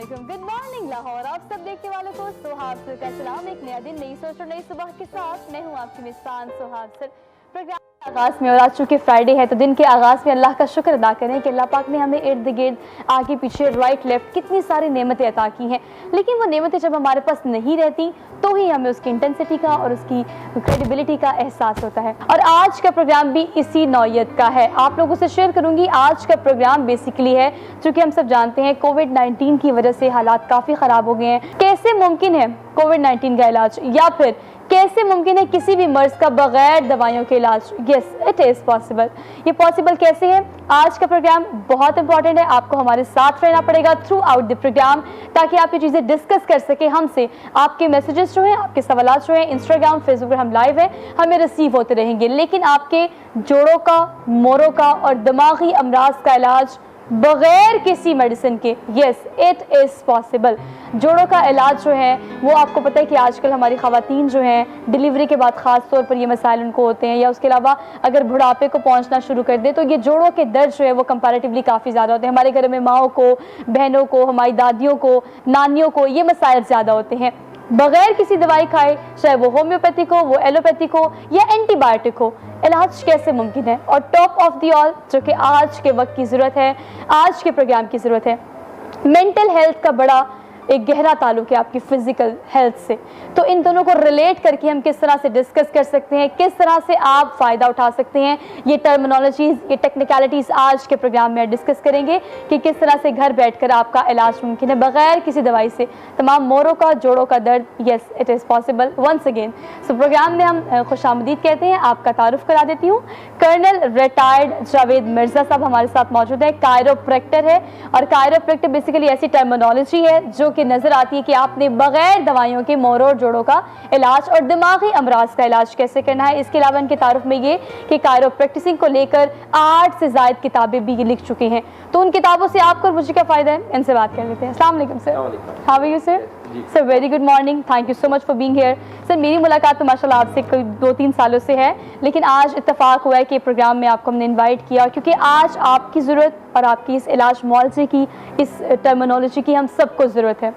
अस्सलामुअलैकुम, good morning Lahore. आप सब देखने वालों को सुहाग सर का सलाम। एक नया दिन, नई सोच और नई सुबह के साथ मैं हूँ आपकी मिस्तान सुहाग सर। प्रोग्राम के आगाज़ में, और आज चूँकि फ्राइडे है तो दिन के आगाज़ में अल्लाह का शुक्र अदा करें कि अल्लाह पाक ने हमें इर्द गिर्द, आगे पीछे, राइट लेफ्ट कितनी सारी नेमतें अता की हैं। लेकिन वो नेमतें जब हमारे पास नहीं रहती तो ही हमें उसकी इंटेंसिटी का और उसकी क्रेडिबिलिटी का एहसास होता है। और आज का प्रोग्राम भी इसी नौयत का है। आप लोगों से शेयर करूंगी आज का प्रोग्राम बेसिकली है, चूँकि हम सब जानते हैं कोविड-19 की वजह से हालात काफ़ी ख़राब हो गए हैं। कैसे मुमकिन है कोविड-19 का इलाज, या फिर कैसे मुमकिन है किसी भी मर्ज का बगैर दवाइयों के इलाज? Yes, it is possible. ये पॉसिबल कैसे है? आज का प्रोग्राम बहुत इंपॉर्टेंट है। आपको हमारे साथ रहना पड़ेगा थ्रू आउट द प्रोग्राम, ताकि आप ये चीज़ें डिस्कस कर सके हमसे। आपके मैसेजेस जो हैं, आपके सवालात जो हैं, इंस्टाग्राम, फेसबुक पर हम लाइव हैं, हमें रिसीव होते रहेंगे। लेकिन आपके जोड़ों का, मोरों का और दिमागी अमराज का इलाज बगैर किसी मेडिसिन के, यस इट इज़ पॉसिबल। जोड़ों का इलाज जो है वो आपको पता है कि आजकल हमारी ख़वातीन जो हैं डिलीवरी के बाद ख़ास तौर पर ये मसाइल उनको होते हैं, या उसके अलावा अगर बुढ़ापे को पहुंचना शुरू कर दे तो ये जोड़ों के दर्द जो है वो कंपैरेटिवली काफ़ी ज़्यादा होते हैं। हमारे घर में माओं को, बहनों को, हमारी दादियों को, नानियों को ये मसाइल ज़्यादा होते हैं। बगैर किसी दवाई खाए, चाहे वो होम्योपैथिक हो, वो एलोपैथिक हो या एंटीबायोटिक हो, इलाज कैसे मुमकिन है? और टॉप ऑफ द ऑल, जो कि आज के वक्त की ज़रूरत है, आज के प्रोग्राम की ज़रूरत है, मेंटल हेल्थ का बड़ा एक गहरा ताल्लुक है आपकी फिजिकल हेल्थ से। तो इन दोनों को रिलेट करके हम किस तरह से डिस्कस कर सकते हैं, किस तरह से आप फ़ायदा उठा सकते हैं, ये टर्मिनोलॉजीज़, ये टेक्निकलिटीज़ आज के प्रोग्राम में डिस्कस करेंगे कि किस तरह से घर बैठकर आपका इलाज मुमकिन है बगैर किसी दवाई से। तमाम मोरों का, जोड़ों का दर्द, yes it is possible once again. So programme में हम खुशामदीद कहते हैं। आपका तारुफ करा देती हूँ, कर्नल रिटायर्ड जावेद मिर्ज़ा साहब हमारे साथ मौजूद है। कायरोप्रैक्टर है, और कायरोप्रैक्टर बेसिकली ऐसी टर्मिनोलॉजी है जो कि नज़र आती है कि आपने बगैर दवाइयों के मोरों और जोड़ों का इलाज और दिमागी अमराज का इलाज कैसे करना है। इसके अलावा इनके तारुफ में ये कि कायरोप्रैक्टिसिंग को लेकर 8 से ज़ायद किताबें भी लिख चुके हैं। तो उन किताबों से आपको और मुझे क्या फ़ायदा है, इनसे बात कर लेते हैं। अस्सलाम वालेकुम sir. How are you sir? Sir very good morning, thank you so much for being here. Sir मेरी मुलाकात तो माशाल्लाह आपसे कोई 2-3 सालों से है, लेकिन आज इत्तेफाक हुआ है कि प्रोग्राम में आपको हमने इनवाइट किया, क्योंकि आज आपकी ज़रूरत और आपकी इस इलाज मुआवजे की, इस टर्मिनोलॉजी की हम सबको ज़रूरत है।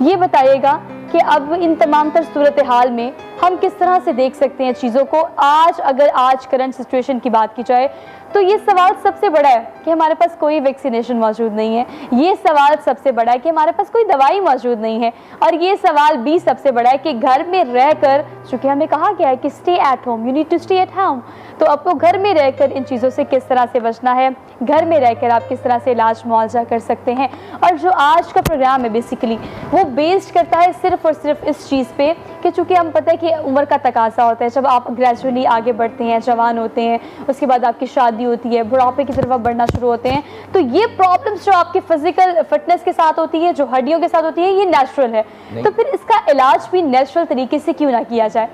ये बताइएगा कि अब इन तमाम तर सूरत हाल में हम किस तरह से देख सकते हैं चीज़ों को। आज अगर आज करंट सिचुएशन की बात की जाए तो ये सवाल सबसे बड़ा है कि हमारे पास कोई वैक्सीनेशन मौजूद नहीं है। ये सवाल सबसे बड़ा है कि हमारे पास कोई दवाई मौजूद नहीं है। और ये सवाल भी सबसे बड़ा है कि घर में रहकर, चूँकि हमें कहा गया है कि stay at home, you need to stay at home, तो आपको घर में रहकर इन चीज़ों से किस तरह से बचना है, घर में रहकर आप किस तरह से इलाज मुआवजा कर सकते हैं। और जो आज का प्रोग्राम है बेसिकली वो बेस्ड करता है सिर्फ़ और सिर्फ इस चीज़ पे कि चूँकि हम पता है कि उम्र का तकाजा होता है, जब आप ग्रेजुअली आगे बढ़ते हैं, जवान होते हैं, उसके बाद आपकी शादी होती है, बुढ़ापे की तरफ आप बढ़ना शुरू होते हैं, तो ये प्रॉब्लम्स जो आपकी फिजिकल फिटनेस के साथ होती है, जो हड्डियों के साथ होती है, ये नेचुरल है। तो फिर इसका इलाज भी नेचुरल तरीके से क्यों ना किया जाए?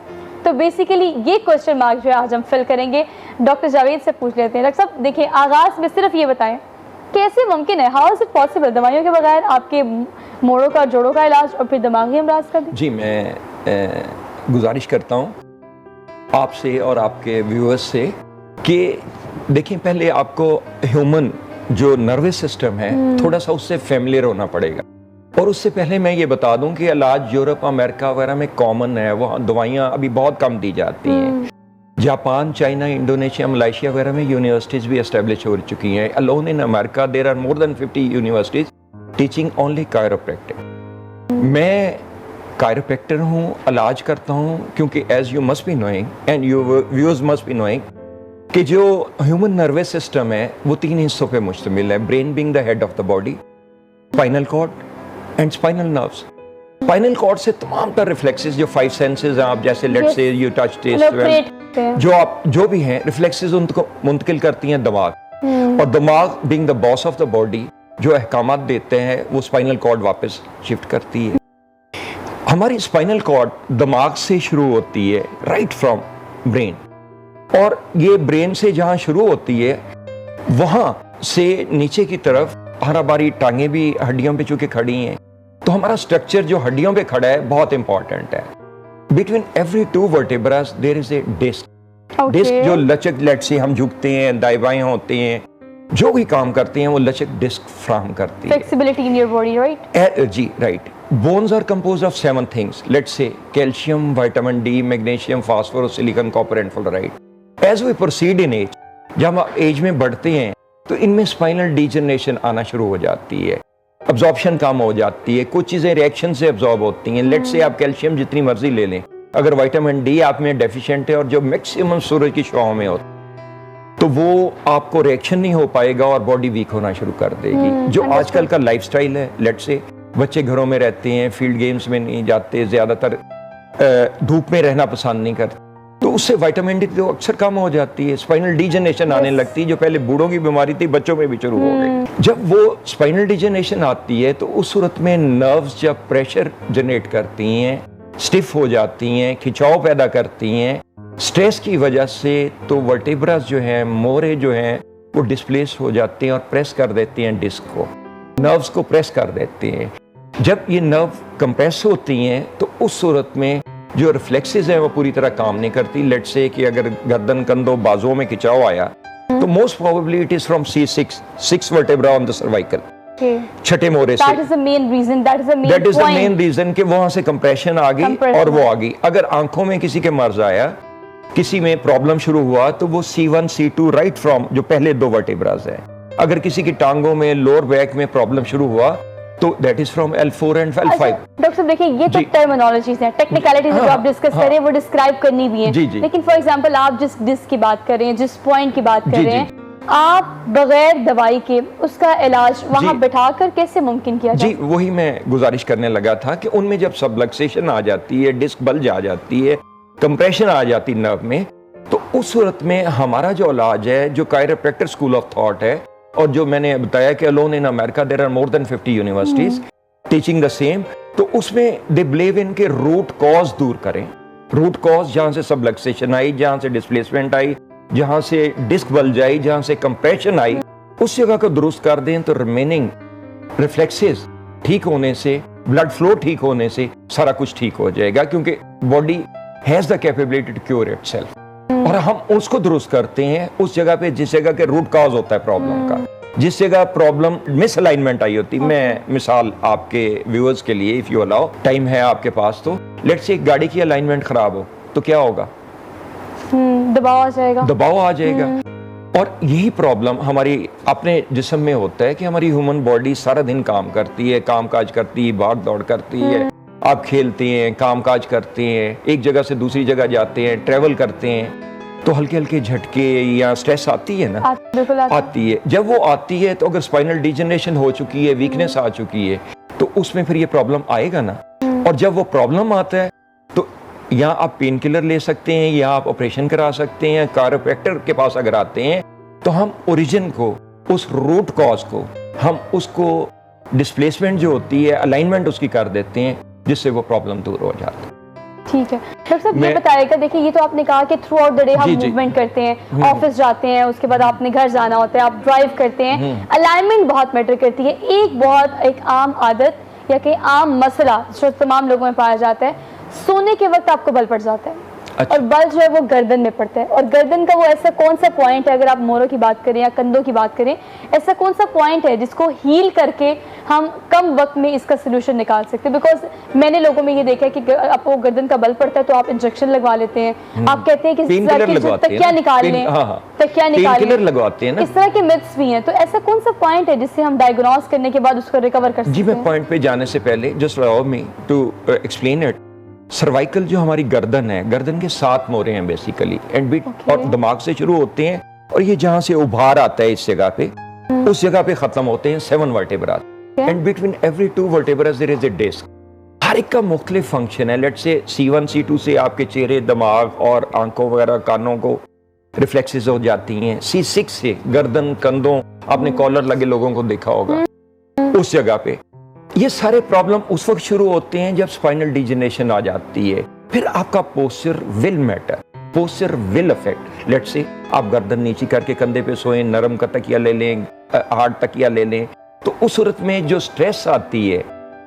तो बेसिकली ये क्वेश्चन मार्क जो है आज हम फिल करेंगे। डॉक्टर जावेद से पूछ लेते हैं। डॉक्टर साहब देखिए, आगाज़ में सिर्फ ये बताएं कैसे मुमकिन है, हाउ इज़ इट पॉसिबल, दवाइयों के बगैर आपके मोड़ों का, जोड़ों का इलाज और फिर दिमागी अमराज का भी? जी, मैं गुजारिश करता हूँ आपसे और आपके व्यूअर्स से कि देखिए, पहले आपको ह्यूमन जो नर्वस सिस्टम है थोड़ा सा उससे फेमिलियर होना पड़ेगा। और उससे पहले मैं ये बता दूं कि इलाज यूरोप, अमेरिका वगैरह में कॉमन है, वहाँ दवाइयाँ अभी बहुत कम दी जाती हैं। जापान, चाइना, इंडोनेशिया, मलेशिया वगैरह में यूनिवर्सिटीज़ भी एस्टेब्लिश हो चुकी हैं। Alone in America there are more than 50 universities teaching only chiropractic. मैं कायरोप्रैक्टर हूँ, इलाज करता हूँ, क्योंकि as you must be knowing and you viewers must be knowing कि जो ह्यूमन नर्वस सिस्टम है वो 3 हिस्सों पे मुश्तमिल है। Brain being the head of the body, spinal cord and spinal nerves. Spinal cord से तमाम तर रिफ्लेक्सेस, जो 5 सेंसेस हैं, आप जैसे let's say you touch, test, जो आप जो भी हैं रिफ्लेक्सेस, उनको मुंतकिल करती हैं दिमाग। और दिमाग being the boss of the body, जो अहकामात देते हैं वो स्पाइनल कॉर्ड वापस शिफ्ट करती है। हमारी स्पाइनल कॉर्ड दिमाग से शुरू होती है, राइट फ्रॉम ब्रेन, और ये ब्रेन से जहाँ शुरू होती है वहाँ से नीचे की तरफ हराबारी टांगे भी हड्डियों पे चूंकि खड़ी हैं, तो हमारा स्ट्रक्चर जो हड्डियों पे खड़ा है बहुत इंपॉर्टेंट है। Between every 2 vertebras there is a disc. Disc जो लचक, लेट से हम झुकते हैं, दाएं बाएं होते हैं, जो भी काम करती हैं वो लचक डिस्क फ्राहम करती है। Flexibility in your body, right? जी right. Bones are compose of 7 things, let's say calcium, vitamin D, magnesium, phosphorus, silicon, copper and fluoride. As we proceed in age, जब हम एज में बढ़ते हैं तो इनमें स्पाइनल डिजनरेशन आना शुरू हो जाती है, अब्जॉर्प्शन कम हो जाती है, कुछ चीजें रिएक्शन से अब्जॉर्ब होती हैं। लेट्स से आप कैल्शियम जितनी मर्जी ले लें, अगर विटामिन डी आप में डेफिशिएंट है और जो मैक्सिमम सूरज की छांव में होता तो वो आपको रिएक्शन नहीं हो पाएगा और बॉडी वीक होना शुरू कर देगी। जो आजकल का लाइफस्टाइल है, लेट्स से बच्चे घरों में रहते हैं, फील्ड गेम्स में नहीं जाते, ज्यादातर धूप में रहना पसंद नहीं करते, तो उससे विटामिन डी तो अक्सर कम हो जाती है, स्पाइनल डिजनरेशन आने लगती है, जो पहले बूढ़ों की बीमारी थी बच्चों में भी शुरू हो गई। जब वो स्पाइनल डिजनरेशन आती है तो उस सूरत में नर्व्स जब प्रेशर जनरेट करती हैं, स्टिफ हो जाती हैं, खिंचाव पैदा करती हैं, स्ट्रेस की वजह से तो वर्टेब्रास जो हैं, मोरे जो हैं, वो डिस्प्लेस हो जाते हैं और प्रेस कर देती हैं डिस्क को, नर्व्स को प्रेस कर देते हैं। जब ये नर्व कंप्रेस होती हैं तो उस सूरत में जो रिफ्लेक्सेस हैं वो पूरी तरह काम नहीं करती। लेट्स से कि अगर गर्दन, कंधों, बाजुओं में खिंचाव आया तो most probably it is from C6, 6 vertebra on the cervical, छठे मोरे से। That is the main reason, that is the main that is the point. Main reason कि वहां से कंप्रेशन आ गई और वो आ गई। अगर आंखों में किसी के मर्ज आया, किसी में प्रॉब्लम शुरू हुआ तो वो C1, C2 राइट फ्रॉम जो पहले 2 वर्टेब्रास हैं। अगर किसी की टांगों में, लोअर बैक में प्रॉब्लम शुरू हुआ तो that is from L4 and L5। Doctor साहब देखिए, ये तो टर्मिनोलॉजीज हैं, टेक्निकलिटीज जो आप डिस्कस कर रहे हैं वो डिस्क्राइब करनी भी है। लेकिन फॉर एग्जांपल आप जिस डिस्क की बात कर रहे हैं, जिस पॉइंट की बात कर रहे हैं, आप बगैर दवाई के उसका इलाज वहां बिठाकर कैसे मुमकिन किया जाए? जी वही मैं गुजारिश करने लगा था कि उनमें जब सबलक्सेशन आ जाती है, डिस्क बल्ज आ जाती है, कंप्रेशन आ जाती नर्व में, तो उस सूरत में हमारा जो इलाज है, जो कायरोप्रैक्टर स्कूल ऑफ थॉट है, और जो मैंने बताया कि alone in America there are more than 50 universities teaching the same, तो उसमें दे बिलीव इन के रूट कॉज दूर करें। रूट कॉज जहां से सबलक्सेशन आई, जहां से डिस्प्लेसमेंट आई, जहां से डिस्क बल्ज आई, जहां से कंप्रेशन आई, उस जगह को दुरुस्त कर दें तो रिमेनिंग रिफ्लेक्सेस ठीक होने से, ब्लड फ्लो ठीक होने से सारा कुछ ठीक हो जाएगा, क्योंकि body has the capability to cure itself. और हम उसको दुरुस्त करते हैं उस जगह पे जिस जगह के रूट कॉज होता है प्रॉब्लम का, जिस जगह प्रॉब्लम मिसअलाइनमेंट आई होती है। मैं मिसाल आपके व्यूअर्स के लिए, इफ यू अलाउ, टाइम है आपके पास तो, लेट्स से एक गाड़ी की अलाइनमेंट खराब हो तो क्या होगा? दबाव आ जाएगा, दबाव आ जाएगा। और यही प्रॉब्लम हमारी अपने जिस्म में होता है कि हमारी ह्यूमन बॉडी सारा दिन काम करती है, काम काज करती है, भाग दौड़ करती है, आप खेलते हैं, काम काज करते हैं, एक जगह से दूसरी जगह जाते हैं, ट्रेवल करते हैं, तो हल्के हल्के झटके या स्ट्रेस आती है ना, बिल्कुल आती है। जब वो आती है तो अगर स्पाइनल डिजनरेशन हो चुकी है, वीकनेस आ चुकी है, तो उसमें फिर ये प्रॉब्लम आएगा ना। और जब वो प्रॉब्लम आता है तो या आप पेन किलर ले सकते हैं, या आप ऑपरेशन करा सकते हैं। कायरोप्रैक्टर के पास अगर आते हैं तो हम ओरिजिन को, उस रूट कॉज को, हम उसको डिस्प्लेसमेंट जो होती है, अलाइनमेंट उसकी कर देते हैं, जिससे वो प्रॉब्लम दूर हो जाती है। ठीक है डॉक्टर साहब, ये बताइएगा, देखिए ये तो आपने कहा कि थ्रू आउट द डे हम मूवमेंट करते हैं, ऑफिस जाते हैं, उसके बाद आपने घर जाना होता है, आप ड्राइव करते हैं, अलाइनमेंट बहुत मैटर करती है। एक आम आदत या कि आम मसला जो तमाम लोगों में पाया जाता है, सोने के वक्त आपको बल पड़ जाता है। अच्छा। और बल जो है वो गर्दन में पड़ता है, और गर्दन का वो ऐसा कौन सा पॉइंट है, अगर आप मोरों की बात करें या कंधों की बात करें, ऐसा कौन सा पॉइंट है जिसको हील करके हम कम वक्त में इसका सोल्यूशन निकाल सकते हैं? बिकॉज मैंने लोगों में ये देखा है कि आपको गर्दन का बल पड़ता है तो आप इंजेक्शन लगवा लेते हैं, आप कहते हैं कि तकिया निकाल लें, तकिया निकाल लगवाते हैं, इस तरह के मिथ्स भी हैं। तो ऐसा कौन सा पॉइंट है जिससे हम डायग्नोस करने के बाद उसको रिकवर कर सकते हैं? जी मैं पॉइंट पे जाने से पहले just allow me to explain it. Cervical जो हमारी गर्दन है, गर्दन के 7 मोरे हैं बेसिकली, एंड बीट और दिमाग से शुरू होते हैं, और ये जहां से उभार आता है इस जगह पे, उस जगह पे खत्म होते हैं 7 vertebra, and between every 2 vertebra there is a disc. हर एक का मुख्तलिफ फंक्शन है। लेट्स से C1, C2 से आपके चेहरे, दिमाग और आंखों वगैरह, कानों को रिफ्लेक्सेस हो जाती हैं। C6 से गर्दन, कंधों, आपने कॉलर लगे लोगों को देखा होगा उस जगह पे। ये सारे प्रॉब्लम उस वक्त शुरू होते हैं जब स्पाइनल डिजनरेशन आ जाती है। फिर आपका posture will matter, posture will affect. Let's say आप गर्दन नीचे करके कंधे पे सोएं, नरम का तकिया ले लें, हार्ड तकिया ले लें, तो उस सूरत में जो स्ट्रेस आती है,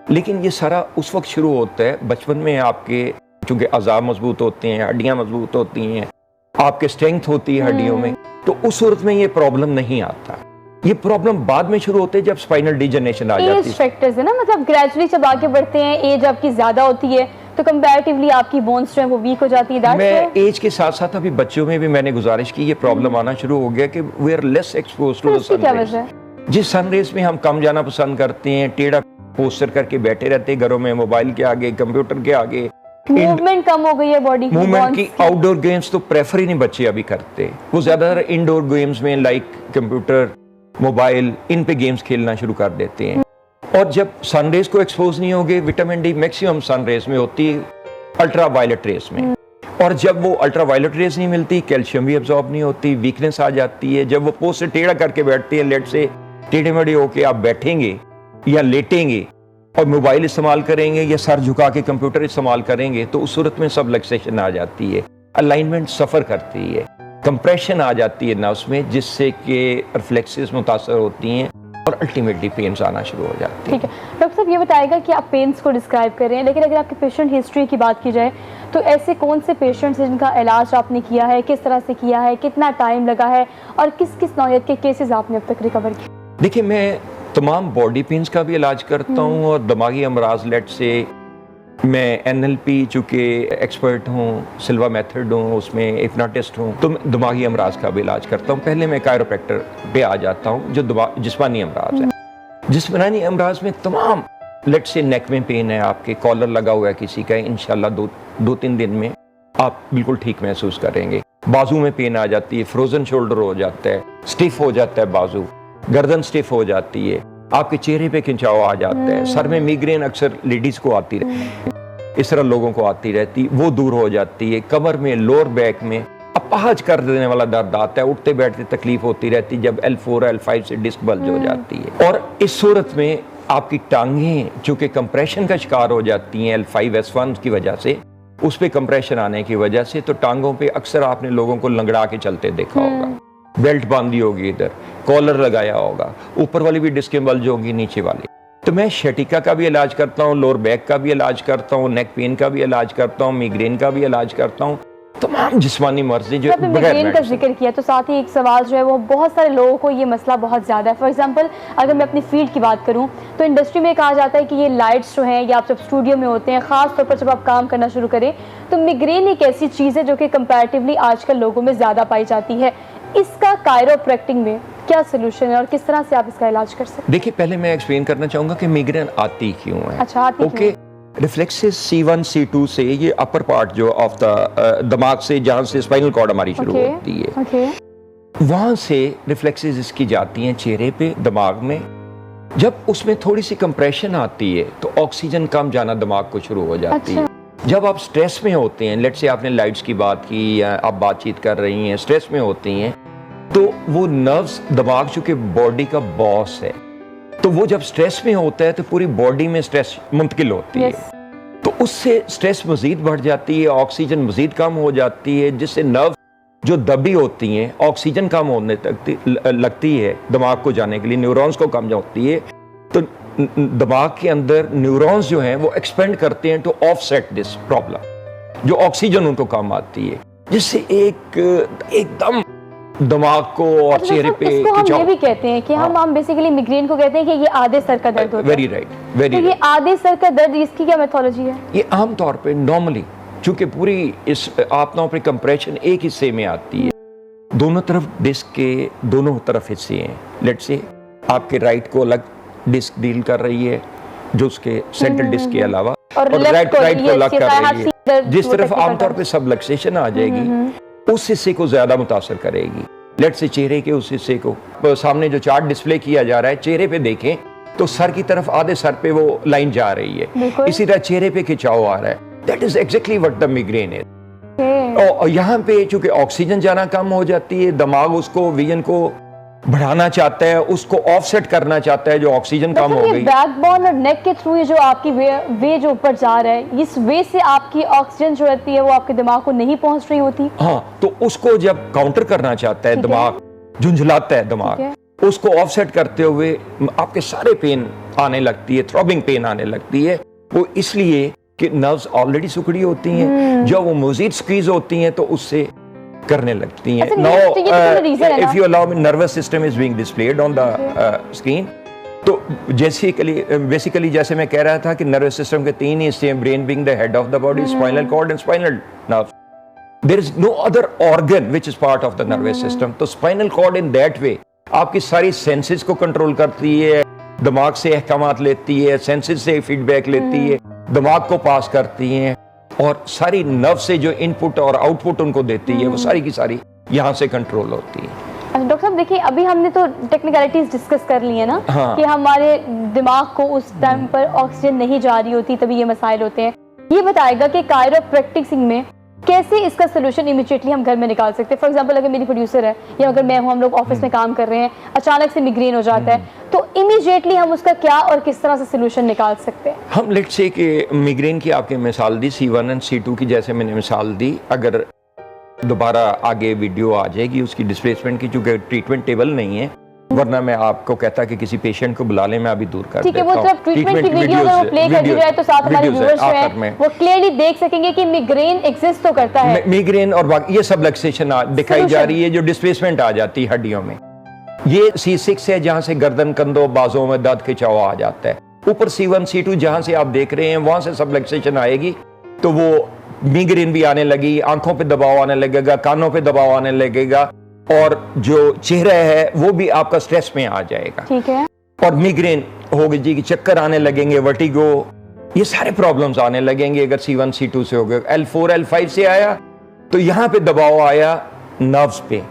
लेकिन ये सारा उस वक्त शुरू होता है बचपन में आपके, चूंकि अज़ा मजबूत होते हैं, हड्डियां मजबूत होती हैं, आपके स्ट्रेंथ होती है हड्डियों में, तो उस सूरत में ये प्रॉब्लम नहीं आता। ये प्रॉब्लम बाद में शुरू होते हैं जब स्पाइनल डिजनरेशन आ जाती एज है। फैक्टर्स है ना, मतलब ग्रेजुअली जब आगे बढ़ते हैं, एज आपकी ज्यादा होती है तो कंपैरेटिवली आपकी बोन्स जो है वो वीक हो जाती है। मैं एज के साथ साथ अभी बच्चों में भी मैंने गुजारिश की, ये प्रॉब्लम आना शुरू हो गया कि we are less expose to the इसकी क्या सनरेज। वजह है? जिस सनरेज में हम कम जाना पसंद करते हैं, टेढ़ा पोस्टर करके बैठे रहते हैं घरों में, मोबाइल के आगे, कंप्यूटर के आगे, मूवमेंट कम हो गई है बॉडी की, मूवमेंट की। bones आउटडोर गेम्स तो प्रेफर ही नहीं बच्चे अभी करते, वो ज्यादातर इंडोर गेम्स में लाइक कंप्यूटर, मोबाइल, इन पे गेम्स खेलना शुरू कर देते हैं। और जब सनरेज को एक्सपोज नहीं होगे, विटामिन डी मैक्सिमम सनरेज में होती है, अल्ट्रा वायलेट रेस में, और जब वो अल्ट्रा वायलेट रेस नहीं मिलती, कैल्शियम भी एब्जॉर्ब नहीं होती, वीकनेस आ जाती है। जब वो पोस्ट से टेढ़ा करके बैठते हैं, लेट से टेढ़े मेढ़े होके आप बैठेंगे या लेटेंगे और मोबाइल इस्तेमाल करेंगे या सर झुका के कंप्यूटर इस्तेमाल करेंगे, तो उस सूरत में सबलक्सेशन आ जाती है, अलाइनमेंट सफर करती है, कंप्रेशन आ जाती है नर्व्स में, जिससे कि रिफ्लेक्सेस मुतासर होती हैं और अल्टीमेटली पेन्स आना शुरू हो जाती है। ठीक है डॉक्टर साहब, ये बताएगा कि आप पेन्स को डिस्क्राइब कर रहे हैं, लेकिन अगर आपके पेशेंट हिस्ट्री की बात की जाए तो ऐसे कौन से पेशेंट्स हैं जिनका इलाज आपने किया है, किस तरह से किया है, कितना टाइम लगा है, और किस किस नौयत के केसेस आपने अब तक रिकवर किए? देखिए, मैं तमाम बॉडी पेन्स का भी इलाज करता हूँ और दिमागी अमराज, लेट से मैं NLP चूँकि एक्सपर्ट हूँ, सिल्वा मेथड हूँ, उसमें हिप्नोटिस्ट हूँ, तो मैं दिमागी अमराज का भी इलाज करता हूँ। पहले मैं कायरोप्रैक्टर पे आ जाता हूँ जो जिस्मानी अमराज है। जिस्मानी अमराज में तमाम, लेट से नेक में पेन है, आपके कॉलर लगा हुआ है किसी का, इंशाल्लाह दो तीन दिन में आप बिल्कुल ठीक महसूस करेंगे। बाजू में पेन आ जाती है, फ्रोजन शोल्डर हो जाता है, स्टिफ हो जाता है बाजू, गर्दन स्टिफ हो जाती है, आपके चेहरे पे खिंचाव आ जाता है, सर में मिग्रेन अक्सर लेडीज को आती रहती है, इस तरह लोगों को आती रहती, वो दूर हो जाती है। कमर में, लोअर बैक में अपाहज कर देने वाला दर्द आता है, उठते बैठते तकलीफ होती रहती जब L4 L5 से डिस्क बल्ज हो जाती है। और इस सूरत में आपकी टांगें चूंकि कंप्रेशन का शिकार हो जाती हैं L5S1 की वजह से, उस पे कंप्रेशन आने की वजह से, तो टांगों पे अक्सर आपने लोगों को लंगड़ा के चलते देखा होगा, बेल्ट बांधी होगी, इधर कॉलर लगाया होगा, ऊपर वाली भी डिस्कें बल्ज होंगी, नीचे वाली। तो मैं शटिका का भी इलाज करता हूँ, लोअर बैक का भी इलाज करता हूँ, नेक पेन का भी इलाज करता हूँ, मिग्रेन का भी इलाज करता हूँ, तमाम जिस्मानी मर्जी जो आपने मिग्रेन का जिक्र किया तो साथ ही एक सवाल जो है वो, बहुत सारे लोगों को ये मसला बहुत ज़्यादा है। फॉर एग्जांपल अगर मैं अपनी फील्ड की बात करूं तो इंडस्ट्री में कहा जाता है कि ये लाइट्स जो हैं, या आप जब स्टूडियो में होते हैं, ख़ास तौर पर जब आप काम करना शुरू करें, तो मिग्रेन एक ऐसी चीज़ है जो कि कंपैरेटिवली आजकल लोगों में ज़्यादा पाई जाती है। इसका कायरोप्रैक्टिंग में क्या सोल्यूशन है और किस तरह से आप इसका इलाज कर सकते हैं? देखिए, पहले मैं एक्सप्लेन करना चाहूंगा कि मिग्रेन आती क्यों है। अच्छा, आती ओके, रिफ्लेक्सेस C1 C2 से, ये अपर पार्ट जो ऑफ द दिमाग से, जहां से स्पाइनल कॉर्ड हमारी शुरू होती है, वहां से रिफ्लेक्सेस इसकी जाती हैं चेहरे पे, दिमाग में। जब उसमें थोड़ी सी कंप्रेशन आती है तो ऑक्सीजन कम जाना दिमाग को शुरू हो जाती है। जब आप स्ट्रेस में होते हैं, लेट से आपने लाइट्स की बात की या आप बातचीत कर रही हैं, स्ट्रेस में होती हैं, तो वो नर्व्स, दिमाग चूंकि बॉडी का बॉस है, तो वो जब स्ट्रेस में होता है तो पूरी बॉडी में स्ट्रेस मुंतकिल होती है, तो उससे स्ट्रेस मजीद बढ़ जाती है, ऑक्सीजन मजीद कम हो जाती है, जिससे नर्व जो दबी होती हैं, ऑक्सीजन कम होने तक लगती है दिमाग को जाने के लिए, न्यूरॉन्स को कम होती है, तो दिमाग के अंदर न्यूरॉन्स जो हैं वो एक्सपेंड करते हैं टू ऑफसेट दिस प्रॉब्लम, जो ऑक्सीजन उनको कम आती है, जिससे एकदम दिमाग को और चेहरे पे इसको हम ये भी कहते हैं कि हम बेसिकली मिग्रेन को कहते हैं कि ये आधे सर का दर्द होता है। वेरी राइट, वेरी तो ये आधे सर का दर्द, इसकी क्या मेथोलॉजी है? ये आम तौर पे नॉर्मली, चूंकि पूरी इस आपनों पे कंप्रेशन एक हिस्से में आती है, दोनों तरफ डिस्क के दोनों तरफ हिस्से हैं, लेट से आपके राइट को अलग डिस्क डील कर रही है जो उसके सेंट्रल डिस्क के अलावा, और राइट को अलग कर रही है। जिस तरफ आमतौर पे सबलक्सेशन आ जाएगी, उस हिस्से को ज्यादा मुतासर करेगी। लेट से चेहरे के उस हिस्से को, सामने जो चार्ट डिस्प्ले किया जा रहा है, चेहरे पे देखें तो सर की तरफ आधे सर पे वो लाइन जा रही है, इसी तरह चेहरे पे खिंचाव आ रहा है। That is exactly what the migraine is. और यहाँ पे चूंकि ऑक्सीजन जाना कम हो जाती है, दिमाग उसको, विजन को बढ़ाना चाहता है, उसको ऑफसेट करना चाहता है, जो ऑक्सीजन कम हो गई। बैकबोन और नेक के थ्रू ये जो आपकी वे जो ऊपर जा रहा है, इस वे से आपकी ऑक्सीजन जो रहती है वो आपके दिमाग को नहीं पहुंच रही होती। हाँ, तो उसको जब काउंटर करना चाहता है दिमाग, झुंझलाता है दिमाग, उसको ऑफसेट करते हुए आपके सारे पेन आने लगती है, थ्रॉबिंग पेन आने लगती है। वो इसलिए कि नर्व्स ऑलरेडी सुखड़ी होती हैं, जब वो मजीद स्क्वीज होती हैं तो उससे करने लगती हैं। अच्छा, नाउ ये तो कोई reason है ना? If you allow me, nervous system is being displayed on the screen. तो बेसिकली जैसे मैं कह रहा था कि नर्वस सिस्टम के तीन हिस्से हैं, brain being the head of the body, spinal cord and spinal nerve. There is no other organ which is part of the nervous system. तो spinal cord in that way आपकी सारी senses को control करती है, दिमाग से अहकामात लेती है, सेंसेस से फीडबैक लेती है, दिमाग को पास करती हैं, और सारी नर्व से जो इनपुट और आउटपुट उनको देती है वो सारी की सारी यहाँ से कंट्रोल होती है। डॉक्टर साहब देखिए, अभी हमने तो टेक्निकलिटीज डिस्कस कर ली है ना, हाँ। कि हमारे दिमाग को उस टाइम पर ऑक्सीजन नहीं जा रही होती, तभी ये मसाइल होते हैं। ये बताएगा कि कायरोप्रैक्टिसिंग में कैसे इसका सोल्यूशन इमीडिएटली हम घर में निकाल सकते हैं। फॉर एग्जांपल, अगर मेरी प्रोड्यूसर है या अगर मैं हूँ, हम लोग ऑफिस में काम कर रहे हैं, अचानक से मिग्रेन हो जाता है, तो इमीडिएटली हम उसका क्या और किस तरह से सोल्यूशन निकाल सकते हैं? हम लेट्स से कि मिग्रेन की आपने मिसाल दी, C1 और C2 की जैसे मैंने मिसाल दी। अगर दोबारा आगे वीडियो आ जाएगी उसकी डिस्प्लेसमेंट की, चूंकि ट्रीटमेंट टेबल नहीं है, वरना मैं आपको कहता कि किसी पेशेंट को बुला लें, मैं अभी दूर कर ठीक है, देता वो हूं। जब ट्रीटमेंट की वीडियो अगर वो प्ले कर दी जाए तो साथ हमारे व्यूअर्स जो हैं वो क्लियरली देख सकेंगे कि मिग्रेन एग्जिस्ट तो करता है। मिग्रेन और ये सबलक्सेशन दिखाई जा रही है, जो डिस्प्लेसमेंट आ जाती है हड्डियों में। ये C6 है जहां से गर्दन, कंधों, बाजों में दर्द, खिंचाव आ जाता है। ऊपर C1 C2 जहां से आप देख रहे हैं वहां से सबलक्सेशन आएगी, तो वो मिग्रेन भी आने लगी, आंखों पे दबाव आने लगेगा, कानों पे दबाव आने लगेगा, और जो चेहरा है वो भी आपका स्ट्रेस में आ जाएगा। ठीक है। और मिग्रेन होगी जी, चक्कर आने लगेंगे, वर्टिगो, ये सारे प्रॉब्लम्स आने लगेंगे अगर C1 C2 से हो गए। L4 L5 से आया तो यहाँ पे दबाव आया नर्व्स पे,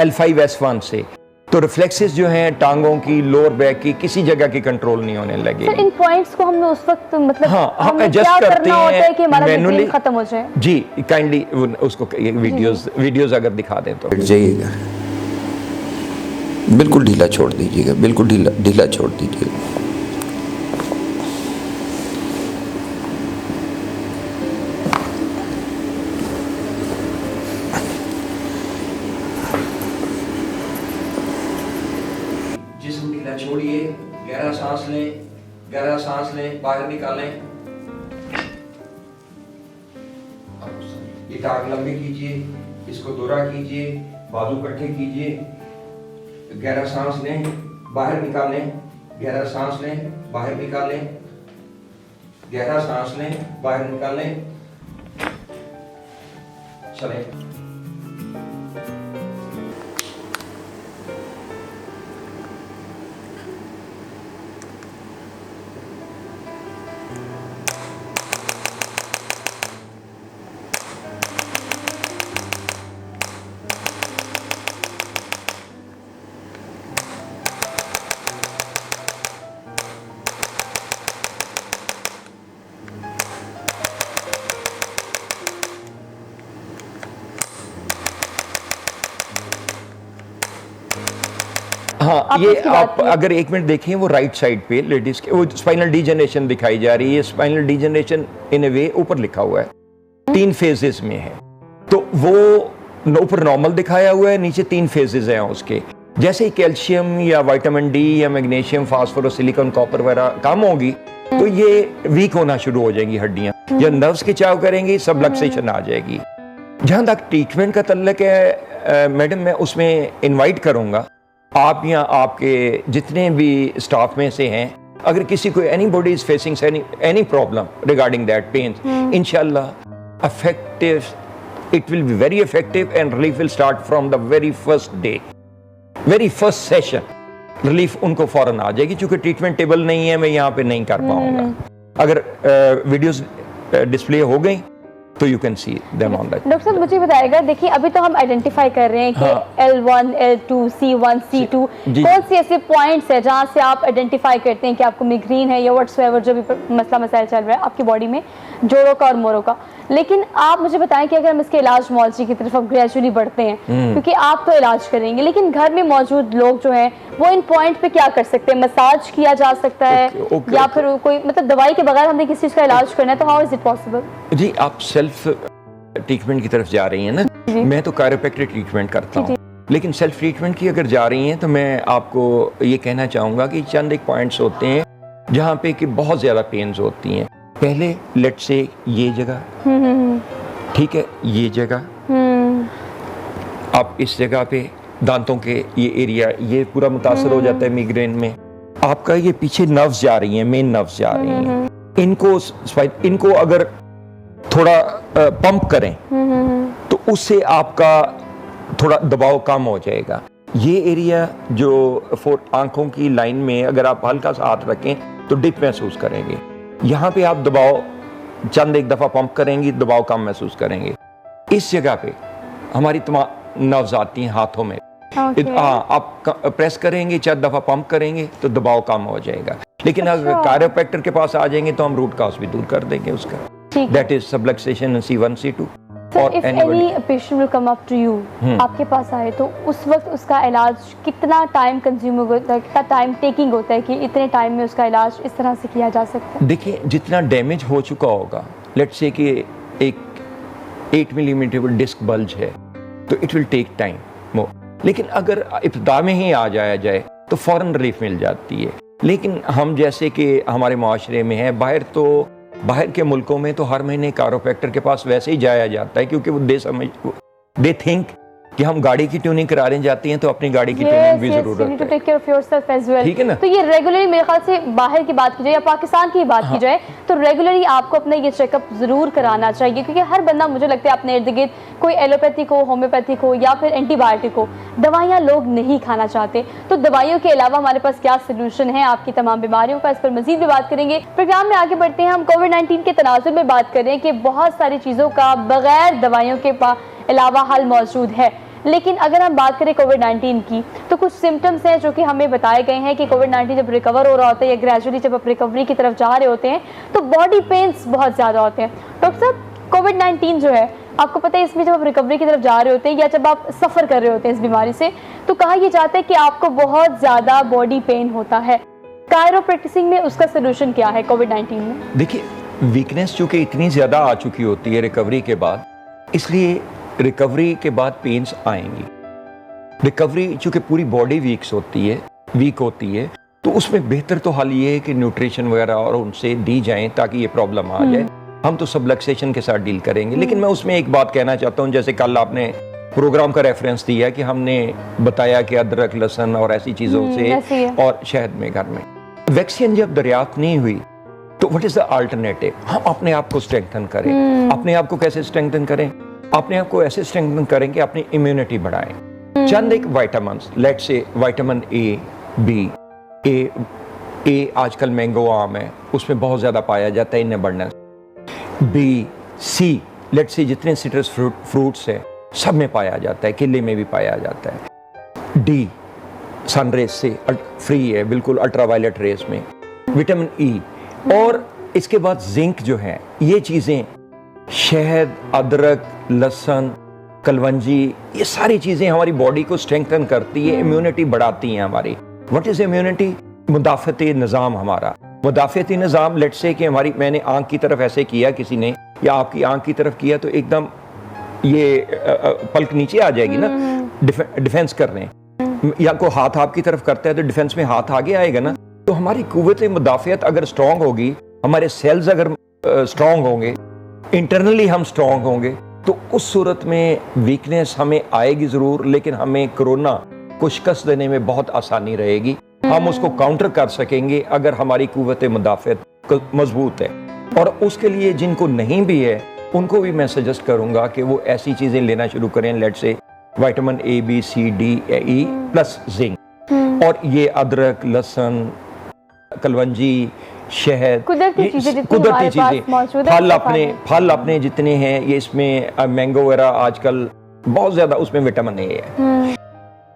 L5 S1 से तो रिफ्लेक्सेस जो हैं टांगों की, लोअर बैक की, किसी जगह की कंट्रोल नहीं होने लगे। सर, इन पॉइंट्स को हमने उस वक्त मतलब हाँ, हमें एडजस्ट क्या करते करना होता है कि हमारा हैं मिग्रेन खत्म हो जाए? जी काइंडली उसको वीडियोस अगर दिखा दें तो बैठ जाइएगा, बिल्कुल ढीला छोड़ दीजिएगा, बिल्कुल ढीला छोड़ दीजिएगा। जिस्म ढीला छोड़िए, गहरा सांस लें, गहरा सांस लें, बाहर निकालें। ये टांग लंबी कीजिए, इसको दोहरा कीजिए, बाजू इकट्ठे कीजिए, गहरा सांस लें, बाहर निकालें, गहरा सांस लें, बाहर निकालें, गहरा सांस लें, बाहर निकालें। चलें। हाँ, आप ये इसकी बात आप कीजिए। अगर एक मिनट देखें, वो राइट साइड पे लेडीज के वो स्पाइनल डीजनरेशन दिखाई जा रही है। स्पाइनल डीजनरेशन इन ए वे ऊपर लिखा हुआ है, 3 फेजेस में है। तो वो ऊपर नॉर्मल दिखाया हुआ है, नीचे 3 फेजेस हैं उसके। जैसे ही कैल्शियम या विटामिन डी या मैग्नीशियम, फास्फोरस, सिलिकॉन, कॉपर वगैरह कम होगी तो ये वीक होना शुरू हो जाएंगी हड्डियां, या नर्व्स खिंचाव करेंगी, सबलक्सेशन आ जाएगी। जहां तक ट्रीटमेंट का तल्लक है मैडम, मैं उसमें इनवाइट करूंगा आप या आपके जितने भी स्टाफ में से हैं, अगर किसी को anybody is facing any problem regarding that pain, इंशाल्लाह effective, it will be very effective and relief will start from the very first day, very first session. Relief उनको फौरन आ जाएगी। चूंकि ट्रीटमेंट टेबल नहीं है, मैं यहाँ पे नहीं कर पाऊंगा। अगर वीडियोस डिस्प्ले हो गई तो you can see them on that. Doctor साहब मुझे बताएगा, देखिए अभी तो हम आइडेंटिफाई कर रहे हैं कि हाँ। L1, L2, C1, C2 जी। कौन सी ऐसे पॉइंट्स है जहां से आप आइडेंटिफाई करते हैं कि आपको मिग्रेन है या व्हाट्सएवर जो भी मसला मसाइल चल रहा है आपकी बॉडी में, जोड़ों का और मोरों का। लेकिन आप मुझे बताएं कि अगर हम इसके इलाज मुआवजे की तरफ अब ग्रेजुअली बढ़ते हैं, क्योंकि आप तो इलाज करेंगे, लेकिन घर में मौजूद लोग जो हैं वो इन पॉइंट पे क्या कर सकते हैं? मसाज किया जा सकता है ओके, या फिर कोई मतलब दवाई के बगैर हमने किसी चीज़ का इलाज करना है, तो हाउ इज इट पॉसिबल? जी, आप सेल्फ ट्रीटमेंट की तरफ जा रही हैं ना, मैं तो कायरोप्रैक्टिक ट्रीटमेंट करता हूँ, लेकिन सेल्फ ट्रीटमेंट की अगर जा रही हैं तो मैं आपको ये कहना चाहूँगा कि चंद एक पॉइंट्स होते हैं जहाँ पे कि बहुत ज़्यादा पेन्स होती हैं। पहले लेट से ये जगह, ठीक है, ये जगह, आप इस जगह पे दांतों के ये एरिया ये पूरा मुतासर हो जाता है मिग्रेन में। आपका ये पीछे नर्व्स जा रही हैं, मेन नर्व्स जा रही हैं, इनको अगर थोड़ा पंप करें तो उससे आपका थोड़ा दबाव कम हो जाएगा। ये एरिया जो आंखों की लाइन में अगर आप हल्का सा हाथ रखें तो डिप महसूस करेंगे। यहाँ पे आप दबाव चंद एक दफा पंप करेंगे, दबाव कम महसूस करेंगे। इस जगह पे हमारी तमाम नर्व्स आती हैं हाथों में। आप प्रेस करेंगे, चंद दफा पंप करेंगे तो दबाव कम हो जाएगा। लेकिन अगर कायरोप्रैक्टर के पास आ जाएंगे तो हम रूट कॉज भी दूर कर देंगे उसका। That is subluxation C1 C2। और if any patient will come up to you, आपके पास आए तो उस वक्त उसका इलाज कितना टाइम कंज्यूम होता है, कितना टाइम टेकिंग होता है कि इतने टाइम में उसका इलाज इस तरह से किया जा सकता है? देखिए, जितना डैमेज हो चुका होगा, लेट्स से कि एक 8 मिलीमीटर डिस्क बल्ज है तो it will take time more. लेकिन अगर इब्तिदा में ही आ जाया जाए तो फौरन रिलीफ मिल जाती है। लेकिन हम जैसे कि हमारे माशरे में है, बाहर के मुल्कों में तो हर महीने कायरोप्रैक्टर के पास वैसे ही जाया जाता है, क्योंकि वो दे थिंक कि हम गाड़ी की ट्यूनिंग कराने जाते हैं तो अपनी गाड़ी की ट्यूनिंग भी जरूरत है। ठीक है ना? तो ये रेगुलरली मेरे ख्याल से बाहर की बात की जाए या पाकिस्तान की बात की जाए तो रेगुलरली आपको अपना ये चेकअप जरूर कराना चाहिए, क्योंकि हर बंदा, मुझे लगता है अपने इर्द गिर्द कोई एलोपैथिक हो, होम्योपैथिक हो या फिर एंटीबायोटिक हो, दवाइयाँ लोग नहीं खाना चाहते। तो दवाइयों के अलावा हमारे पास क्या सोल्यूशन है आपकी तमाम बीमारियों का, इस पर मजीद भी बात करेंगे। प्रोग्राम में आगे बढ़ते हैं। हम कोविड-19 के तनाजुर में बात कर रहे हैं कि बहुत सारी चीज़ों का बगैर दवाइयों के अलावा हल मौजूद है। लेकिन अगर हम बात करें कोविड-19 की तो कुछ सिम्टम्स हैं जो कि हमें बताए गए हैं कि कोविड-19 जब रिकवर हो रहा होता है या ग्रेजुअली जब आप रिकवरी की तरफ जा रहे होते हैं तो बॉडी पेन्स बहुत ज़्यादा होते हैं। डॉक्टर साहब, कोविड-19 जो है, आपको पता है इसमें जब आप रिकवरी की तरफ जा रहे होते हैं या जब आप सफ़र कर रहे होते हैं इस बीमारी से, तो कहा यह जाता है कि आपको बहुत ज़्यादा बॉडी पेन होता है। कायरोप्रैक्टिसिंग में उसका सोल्यूशन क्या है कोविड-19 में? देखिए, वीकनेस चूँकि इतनी ज़्यादा आ चुकी होती है रिकवरी के बाद, इसलिए रिकवरी के बाद पेन्स आएंगी। रिकवरी चूँकि पूरी बॉडी वीक होती है तो उसमें बेहतर तो हल ये है कि न्यूट्रिशन वगैरह और उनसे दी जाएं ताकि ये प्रॉब्लम आ जाए। हम तो सबलक्सेशन के साथ डील करेंगे। लेकिन मैं उसमें एक बात कहना चाहता हूँ, जैसे कल आपने प्रोग्राम का रेफरेंस दिया कि हमने बताया कि अदरक, लहसुन और ऐसी चीज़ों से और शहद में घर में वैक्सीन जब दरियाफ्त नहीं हुई तो व्हाट इज द अल्टरनेटिव? हम अपने आप को स्ट्रेंथन करें। अपने आप को कैसे स्ट्रेंथन करें? अपने आप को ऐसे स्ट्रेंथन करें कि अपनी इम्यूनिटी बढ़ाएं। चंद एक vitamins, let's say vitamin A, B, A आजकल मैंगो आम है, उसमें बहुत ज़्यादा पाया जाता है, इन्हें बढ़ना। B, C, लेट्स से जितने सिट्रस फ्रूट्स हैं सब में पाया जाता है, केले में भी पाया जाता है। D, सन रेस से फ्री है, बिल्कुल अल्ट्रावायलेट रेस में। विटामिन E और इसके बाद जिंक जो है, ये चीज़ें शहद, अदरक, लहसुन, कलवंजी, ये सारी चीज़ें हमारी बॉडी को स्ट्रेंथन करती है, इम्यूनिटी बढ़ाती हैं हमारी। What is immunity? मुदाफ़ती निज़ाम हमारा। मुदाफ़ती निज़ाम, लेट्स से कि मैंने आंख की तरफ ऐसे किया किसी ने, या आपकी आंख की तरफ किया तो एकदम ये पलक नीचे आ जाएगी ना, डिफेंस कर रहे हैं। या कोई हाथ आपकी तरफ करता है तो डिफेंस में हाथ आगे आएगा ना। तो हमारी कुव्वत मुदाफ़ियत अगर स्ट्रॉन्ग होगी, हमारे सेल्स अगर स्ट्रॉन्ग होंगे, इंटरनली हम स्ट्रॉन्ग होंगे, तो उस सूरत में वीकनेस हमें आएगी ज़रूर, लेकिन हमें कोरोना को शिकस्त देने में बहुत आसानी रहेगी। हम उसको काउंटर कर सकेंगे अगर हमारी कुव्वत मुदाफ़ियत मजबूत है। और उसके लिए जिनको नहीं भी है उनको भी मैं सजेस्ट करूंगा कि वो ऐसी चीज़ें लेना शुरू करें, let's say vitamin A, B, C, D, E plus zinc. और ये अदरक, लहसुन, कलवंजी, शहद, कुदरती चीजें, फल अपने जितने हैं, ये इसमें मैंगो वगैरह आजकल बहुत ज्यादा उसमें विटामिन A है।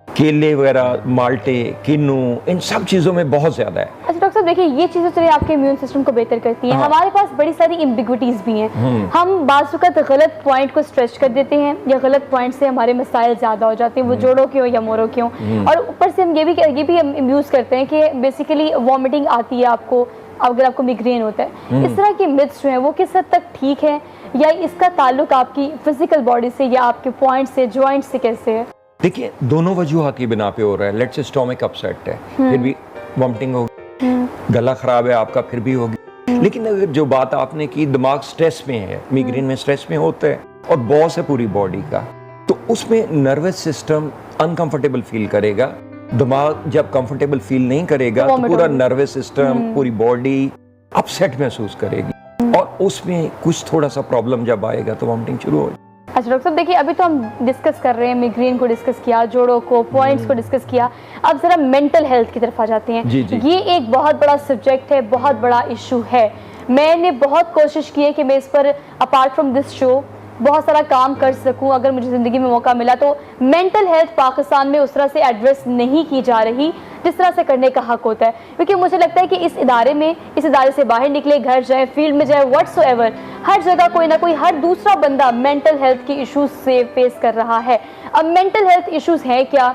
केले वगैरह, माल्टे, किन्नू, इन सब चीजों में बहुत ज्यादा है। अच्छा डॉक्टर साहब, देखिए ये चीजें चलिए आपके इम्यून सिस्टम को बेहतर करती हैं। हमारे पास बड़ी सारी एम्बिग्विटीज भी हैं। हम बाज़-औक़ात गलत पॉइंट को स्ट्रेच कर देते हैं या गलत पॉइंट से हमारे मसाइल ज्यादा हो जाते हैं, वो जोड़ों के हो या मोरों के हो। और ऊपर से हम ये भी हम यूज करते हैं कि बेसिकली वॉमिटिंग आती है आपको अगर आपको मिग्रेन होता है। इस तरह के मिथ्स जो हैं वो किस हद तक ठीक है, या इसका ताल्लुक आपकी फिजिकल बॉडी से या आपके पॉइंट से, जॉइंट से कैसे है? देखिए, दोनों वजूहात की बिना पे हो रहा है। लेट्स से स्टोमक अपसेट है, फिर भी वॉमिटिंग होगी, गला खराब है आपका, फिर भी होगी। लेकिन अगर जो बात आपने की, दिमाग स्ट्रेस में है, मिग्रेन में स्ट्रेस में होता है और बॉस है पूरी बॉडी का, तो उसमें नर्वस सिस्टम अनकंफर्टेबल फील करेगा। दिमाग जब कंफर्टेबल फील नहीं करेगा तो पूरा नर्वस सिस्टम, पूरी बॉडी अपसेट महसूस करेगी और उसमें कुछ थोड़ा सा प्रॉब्लम जब आएगा तो वॉमिटिंग शुरू हो। अच्छा डॉक्टर साहब, देखिए अभी तो हम डिस्कस कर रहे हैं, मिग्रेन को डिस्कस किया, जोड़ों को, पॉइंट्स को डिस्कस किया, अब जरा मेंटल हेल्थ की तरफ आ जाते हैं। जी, जी। ये एक बहुत बड़ा सब्जेक्ट है, बहुत बड़ा इशू है। मैंने बहुत कोशिश की है कि मैं इस पर अपार्ट फ्रॉम दिस शो बहुत सारा काम कर सकूं, अगर मुझे ज़िंदगी में मौका मिला तो। मेंटल हेल्थ पाकिस्तान में उस तरह से एड्रेस नहीं की जा रही जिस तरह से करने का हक होता है, क्योंकि मुझे लगता है कि इस इदारे से बाहर निकले, घर जाए, फील्ड में जाए, व्हाट्सएवर, हर जगह कोई ना कोई, हर दूसरा बंदा मेंटल हेल्थ के इश्यूज से फेस कर रहा है। अब मेंटल हेल्थ इश्यूज हैं क्या,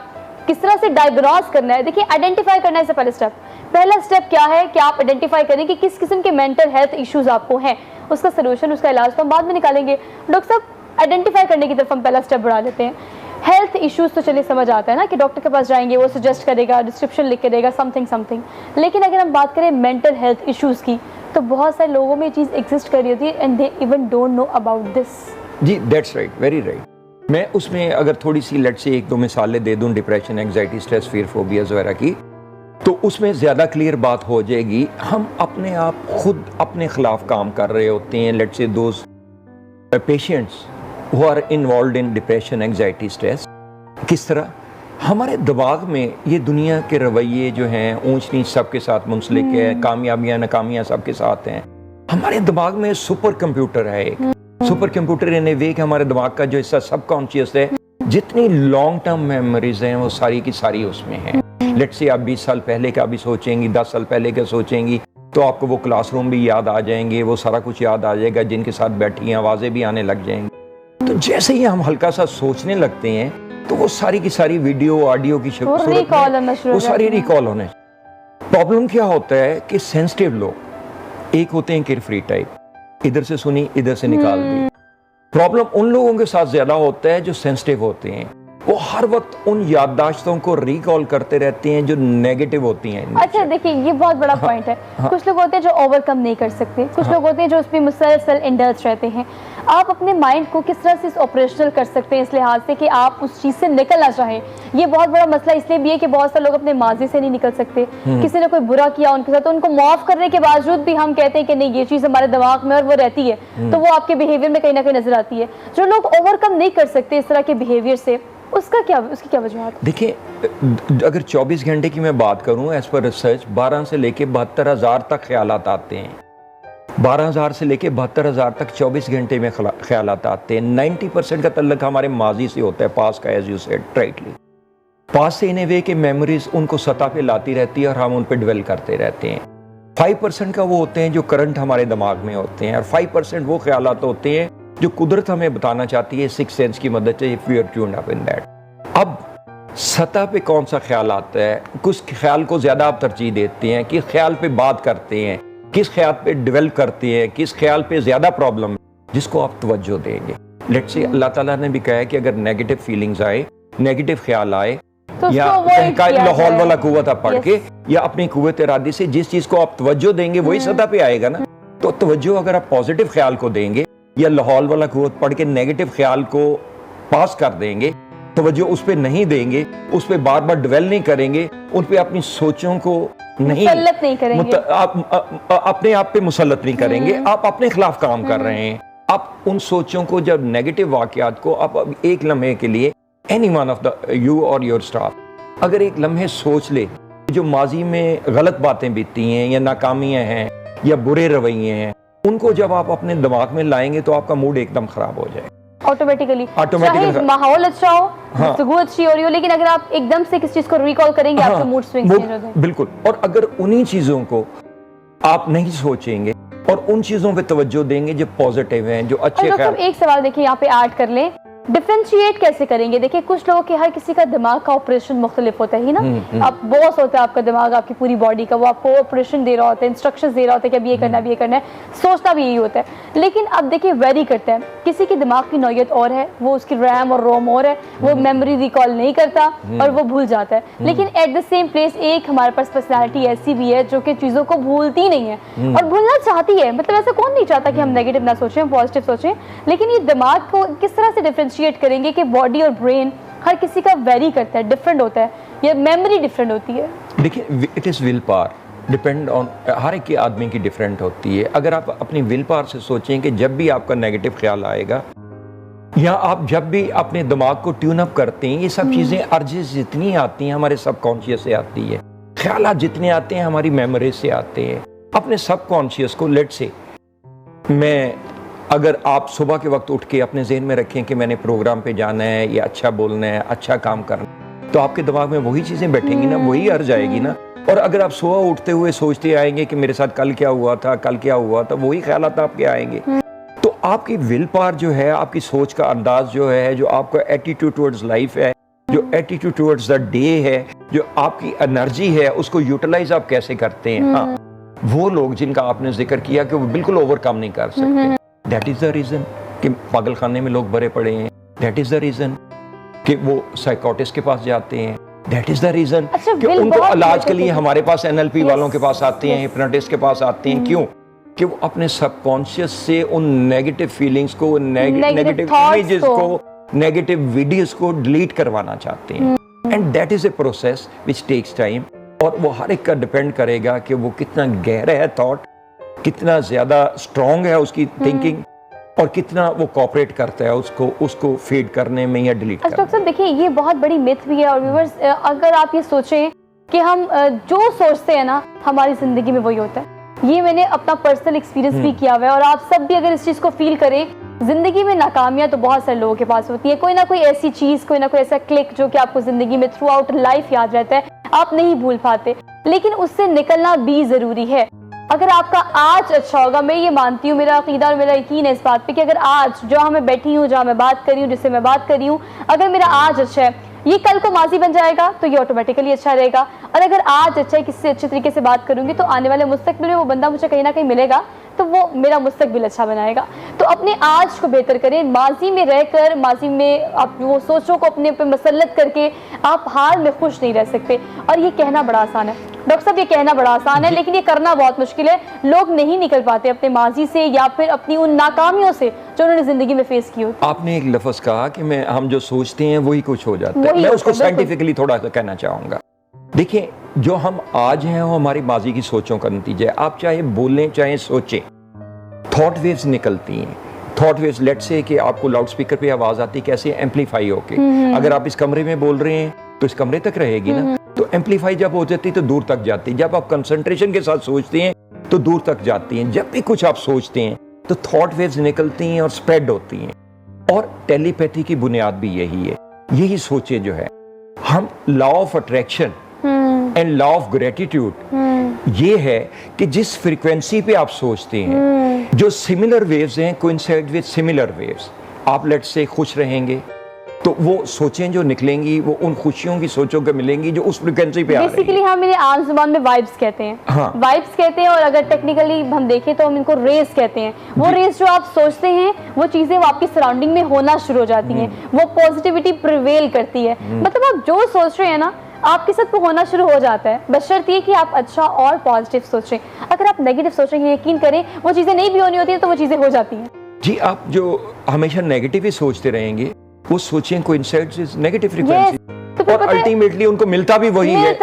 किस तरह से डायग्नोज करना है? देखिए, आइडेंटिफाई करना है पहला स्टेप क्या है कि आप आइडेंटिफाई करें कि किस किस्म के मेंटल हेल्थ इश्यूज आपको हैं। उसका सोल्यूशन, उसका इलाज तो हम बाद में निकालेंगे। डॉक्टर साहब, आइडेंटिफाई करने की तरफ हम पहला स्टेप बढ़ा लेते हैं। हेल्थ इश्यूज तो चलिए समझ आता है ना कि डॉक्टर के पास जाएंगे, वो सजेस्ट करेगा, डिस्क्रिप्शन लिख के देगा, समथिंग। लेकिन अगर हम बात करें मेंटल हेल्थ इश्यूज की, तो बहुत सारे लोगों में ये चीज़ एग्जिस्ट कर रही होती है and they even don't know about this. जी, दैट्स राइट, वेरी राइट। मैं उसमें अगर थोड़ी सी लेट से 1-2 मिसालें दे दूं, depression, anxiety, stress, fear, phobias वगैरह की, तो उसमें ज़्यादा क्लियर बात हो जाएगी। हम अपने आप खुद अपने खिलाफ काम कर रहे होते हैं। Let say those patients who are involve in depression, anxiety, stress, किस तरह हमारे दिमाग में ये दुनिया के रवैये जो हैं, ऊंच नीच सबके साथ मुंसलिक है, कामयाबियाँ नाकामियाँ सबके साथ हैं। हमारे दिमाग में सुपर कंप्यूटर है, एक सुपर कंप्यूटर इन ए वे कि हमारे दिमाग का जो हिस्सा सबकॉन्शियस है, जितनी लॉन्ग टर्म मेमोरीज हैं वो सारी की सारी उसमें हैं। लेट से आप 20 साल पहले का भी सोचेंगी, 10 साल पहले का सोचेंगी, तो आपको वो क्लासरूम भी याद आ जाएंगे, वो सारा कुछ याद आ जाएगा, जिनके साथ बैठी आवाज़ें भी आने लग जाएंगी। तो जैसे ही हम हल्का सा सोचने लगते हैं तो वो सारी की सारी वीडियो, ऑडियो की सूरत में वो सारी रिकॉल होने। प्रॉब्लम क्या होता है कि सेंसिटिव लोग एक होते हैं केयरफ्री टाइप, इधर से सुनी इधर से निकाल दी। प्रॉब्लम उन लोगों के साथ ज्यादा होता है जो सेंसिटिव होते हैं, वो हर वक्त उन याददाश्तों को रिकॉल करते रहते हैं जो नेगेटिव होती हैं। अच्छा देखिए, ये बहुत बड़ा पॉइंट है। कुछ लोग होते हैं जो ओवरकम नहीं कर सकते, कुछ लोग होते हैं जो उसमें मुसलसल इंडल्ज रहते हैं। आप अपने माइंड को किस तरह से ऑपरेशनल कर सकते हैं इस लिहाज से कि आप उस चीज़ से निकलना चाहें? ये बहुत बड़ा मसला इसलिए भी है कि बहुत सारे लोग अपने माजी से नहीं निकल सकते। किसी ने कोई बुरा किया उनके साथ, तो उनको माफ करने के बावजूद भी हम कहते हैं कि नहीं, ये चीज़ हमारे दिमाग में और वो रहती है, तो वो आपके बिहेवियर में कहीं ना कहीं नजर आती है। जो लोग ओवरकम नहीं कर सकते इस तरह के बिहेवियर से, उसकी क्या वजह? देखिए, अगर 24 घंटे की मैं बात करूं, एज पर रिसर्च 12 से लेके 72,000 तक ख्यालात आते हैं। 12,000 से लेके 72,000 तक 24 घंटे में ख्यालात आते हैं। 90% का तल्लक हमारे माजी से होता है, पास का, एज यू सेड राइटली। पास से इन ए वे के मेमोरीज उनको सतह पे लाती रहती है और हम उन पे डिवेल करते रहते हैं। 5% का वो होते हैं जो करंट हमारे दिमाग में होते हैं, और 5% वो ख्यालात होते हैं जो कुदरत हमें बताना चाहती है सिक्स सेंस की मदद से, if we are tuned up in that. अब सतह पे कौन सा ख्याल आता है, कुछ ख्याल को ज्यादा आप तरजीह देते हैं, किस ख्याल पे बात करते हैं, किस ख्याल पे डेवलप करते हैं, किस ख्याल पे ज्यादा प्रॉब्लम, जिसको आप तवज्जो देंगे। लेट्स से अल्लाह ताला ने भी कहा है कि अगर नेगेटिव फीलिंग्स आए, नेगेटिव ख्याल आए, तो या लाहौल वाला कुव्वत आप पढ़ के या अपनी कुव्वत इरादी से जिस चीज को आप तवज्जो देंगे वही सतह पे आएगा ना। तो तवज्जो अगर आप पॉजिटिव ख्याल को देंगे या लाहौल वाला कुव्वत पढ़ के नेगेटिव ख्याल को पास कर देंगे, तवज्जो उस पर नहीं देंगे, उस पर बार बार डिवेल नहीं करेंगे, उन पे अपनी सोचों को मुसल्लत नहीं करेंगे, आप अपने आप पे मुसल्लत नहीं करेंगे, आप अपने खिलाफ काम कर रहे हैं। आप उन सोचों को, जब नेगेटिव वाकयात को आप एक लम्हे के लिए, any one of the you और योर स्टाफ अगर एक लम्हे सोच ले जो माजी में गलत बातें बीती हैं या नाकामियां हैं या बुरे रवैये हैं, उनको जब आप अपने दिमाग में लाएंगे तो आपका मूड एकदम खराब हो जाए ऑटोमेटिकली। चाहे माहौल अच्छा हो, गुफ्तगू अच्छी हो रही हो, लेकिन अगर आप एकदम से किस चीज को रिकॉल करेंगे, आपका मूड स्विंग चेंज हो जाए। बिल्कुल। और अगर उन्हीं चीजों को आप नहीं सोचेंगे और उन चीजों पे तवज्जो देंगे जो पॉजिटिव हैं, जो अच्छे ख्याल। एक सवाल देखिए यहाँ पे ऐड कर लें, डिफरेंशिएट कैसे करेंगे? देखिए, कुछ लोगों के, हर किसी का दिमाग का ऑपरेशन मुख्तलिफ होता है ही ना। अब बॉस होता है आपका दिमाग, आपकी पूरी बॉडी का, वो आपको ऑपरेशन दे रहा होता है, इंस्ट्रक्शंस दे रहा होता है कि अब ये करना है, अब ये करना है, सोचना भी यही होता है। लेकिन अब देखिए, वेरी करता है, किसी की दिमाग की नौयत और है, वो उसकी रैम और रोम और है, वो मेमोरी रिकॉल नहीं करता और वो भूल जाता है। लेकिन एट द सेम प्लेस एक हमारे पास पर्सनैलिटी ऐसी भी है जो कि चीज़ों को भूलती नहीं है और भूलना चाहती है। मतलब ऐसा कौन नहीं चाहता कि हम नेगेटिव ना सोचें, पॉजिटिव सोचें, लेकिन ये दिमाग को किस तरह से डिफरेंशिएट अप्रिशिएट करेंगे कि बॉडी और ब्रेन हर किसी का वेरी करता है, डिफरेंट होता है, या मेमोरी डिफरेंट होती है। देखिए, it is will power, depend on, हर एक की आदमी की डिफरेंट होती है। अगर आप अपनी विल पावर से सोचें कि जब भी आपका नेगेटिव ख्याल आएगा या आप जब भी अपने दिमाग को ट्यून अप करते हैं, ये सब चीज़ें अर्जेस जितनी आती हैं हमारे सबकॉन्शियस से आती है, ख्यालात जितने आते हैं हमारी मेमोरी से आते हैं। अपने सबकॉन्शियस को, लेट से मैं, अगर आप सुबह के वक्त उठ के अपने जहन में रखें कि मैंने प्रोग्राम पे जाना है या अच्छा बोलना है, अच्छा काम करना है, तो आपके दिमाग में वही चीज़ें बैठेंगी ना, वही अर्ज आएगी ना। और अगर आप सुबह उठते हुए सोचते आएंगे कि मेरे साथ कल क्या हुआ था, कल क्या हुआ था, वही ख्यालात आपके आएंगे। तो आपकी विल पावर जो है, आपकी सोच का अंदाज जो है, जो आपका एटीट्यूड टुवर्ड्स लाइफ है, जो एटीट्यूड टुवर्ड्स द डे है, जो आपकी एनर्जी है, उसको यूटिलाइज आप कैसे करते हैं। हाँ, वो लोग जिनका आपने जिक्र किया कि वो बिल्कुल ओवरकम नहीं कर सकते, दैट इज द रीजन कि पागल खाने में लोग भरे पड़े हैं। दैट इज द रीजन कि वो साइकोटिस्ट के पास जाते हैं। दैट इज द रीजन कि उनको इलाज के लिए हमारे पास NLP वालों के पास आते हैं, हिप्नोटिस्ट के पास आते हैं। क्यों? कि वो अपने सबकॉन्शियस से उन नेगेटिव फीलिंग्स को, नेगेटिव इमेजेस को, नेगेटिव वीडियोस को डिलीट करवाना चाहते हैं। And that is a process which takes time. और वो हर एक का डिपेंड करेगा कि वो कितना गहरा है थॉट, कितना ज्यादा स्ट्रॉन्ग है उसकी थिंकिंग, और कितना वो कोऑपरेट करता है उसको फीड करने में या डिलीट करने में। डॉक्टर साहब देखिए, ये बहुत बड़ी मिथ भी है। और व्यूअर्स, अगर आप ये सोचें कि हम जो सोचते हैं ना, हमारी जिंदगी में वही होता है। ये मैंने अपना पर्सनल एक्सपीरियंस भी किया हुआ है, और आप सब भी अगर इस चीज़ को फील करें, जिंदगी में नाकामियां तो बहुत सारे लोगों के पास होती है। कोई ना कोई ऐसी चीज़, कोई ना कोई ऐसा क्लिक जो कि आपको जिंदगी में थ्रू आउट लाइफ याद रहता है, आप नहीं भूल पाते, लेकिन उससे निकलना भी ज़रूरी है। अगर आपका आज अच्छा होगा, मैं ये मानती हूँ, मेरा अकीदा और मेरा यकीन है इस बात पे कि अगर आज जहाँ मैं बैठी हूँ, जहाँ मैं बात कर रही हूँ, जिससे मैं बात कर रही हूँ, अगर मेरा आज अच्छा है, ये कल को माजी बन जाएगा तो ये ऑटोमेटिकली अच्छा रहेगा। और अगर आज अच्छा है, किसी से अच्छे तरीके से बात करूंगी, तो आने वाले मुस्तकबिल में वो बंदा मुझे कहीं ना कहीं मिलेगा, तो वो मेरा मुस्तकबिल अच्छा बनाएगा। तो अपने आज को बेहतर करें। माजी में रहकर, माजी में आप वो सोचों को अपने पे मसलत करके आप हाल में खुश नहीं रह सकते। और ये कहना बड़ा आसान है डॉक्टर साहब, ये कहना बड़ा आसान है, लेकिन ये करना बहुत मुश्किल है। लोग नहीं निकल पाते अपने माजी से, या फिर अपनी उन नाकामियों से जो उन्होंने जिंदगी में फेस की होती। आपने एक लफ्ज कहा कि हम जो सोचते हैं वही कुछ हो जाता है। मैं उसको साइंटिफिकली थोड़ा सा कहना चाहूंगा। देखिए, जो हम आज हैं वो हमारी माजी की सोचों का नतीजा है। आप चाहे बोलें चाहे सोचें, थॉट वेव्स निकलती हैं। थॉट वेव्स, लेट से कि आपको लाउड स्पीकर पे आवाज आती, कैसे एम्पलीफाई होके, अगर आप इस कमरे में बोल रहे हैं तो इस कमरे तक रहेगी ना, तो एम्पलीफाई जब हो जाती तो दूर तक जाती। जब आप कंसंट्रेशन के साथ सोचते हैं तो दूर तक जाती हैं। जब भी कुछ आप सोचते हैं तो थॉट वेव्स निकलती हैं और स्प्रेड होती हैं। और टेलीपैथी की बुनियाद भी यही है। यही सोचे जो है, हम law of attraction and law of gratitude, ये है कि जिस फ्रीक्वेंसी पे आप सोचते हैं, जो सिमिलर वेव्स हैं कोइंसाइड विद सिमिलर वेव्स। आप लेट से खुश रहेंगे तो वो सोचें जो निकलेंगी वो उन खुशियों की सोचों के मिलेंगी जो उस फ्रीक्वेंसी पे आ रही है। बेसिकली हम इन्हें आम जुबान में वाइब्स कहते हैं। हाँ। वाइब्स कहते हैं, और अगर टेक्निकली हम देखें तो हम इनको रेस कहते हैं। वो रेस जो आप सोचते हैं, वो चीजें वो आपकी सराउंडिंग में होना शुरू हो जाती हैं। वो पॉजिटिविटी प्रिवेल करती है। मतलब आप जो सोच रहे हैं ना, आपके साथ वो होना शुरू हो जाता है, बशर्ते कि आप अच्छा और पॉजिटिव सोचें। अगर आप नेगेटिव सोच रहे हैं, यकीन करें वो चीजें नहीं भी होनी होती है तो वो चीजें हो जाती हैं। जी, आप जो हमेशा नेगेटिव ही सोचते रहेंगे, वो सोचें कोइंसाइड्स विद नेगेटिव फ्रीक्वेंसी, तो और अल्टीमेटली उनको मिलता भी वही है।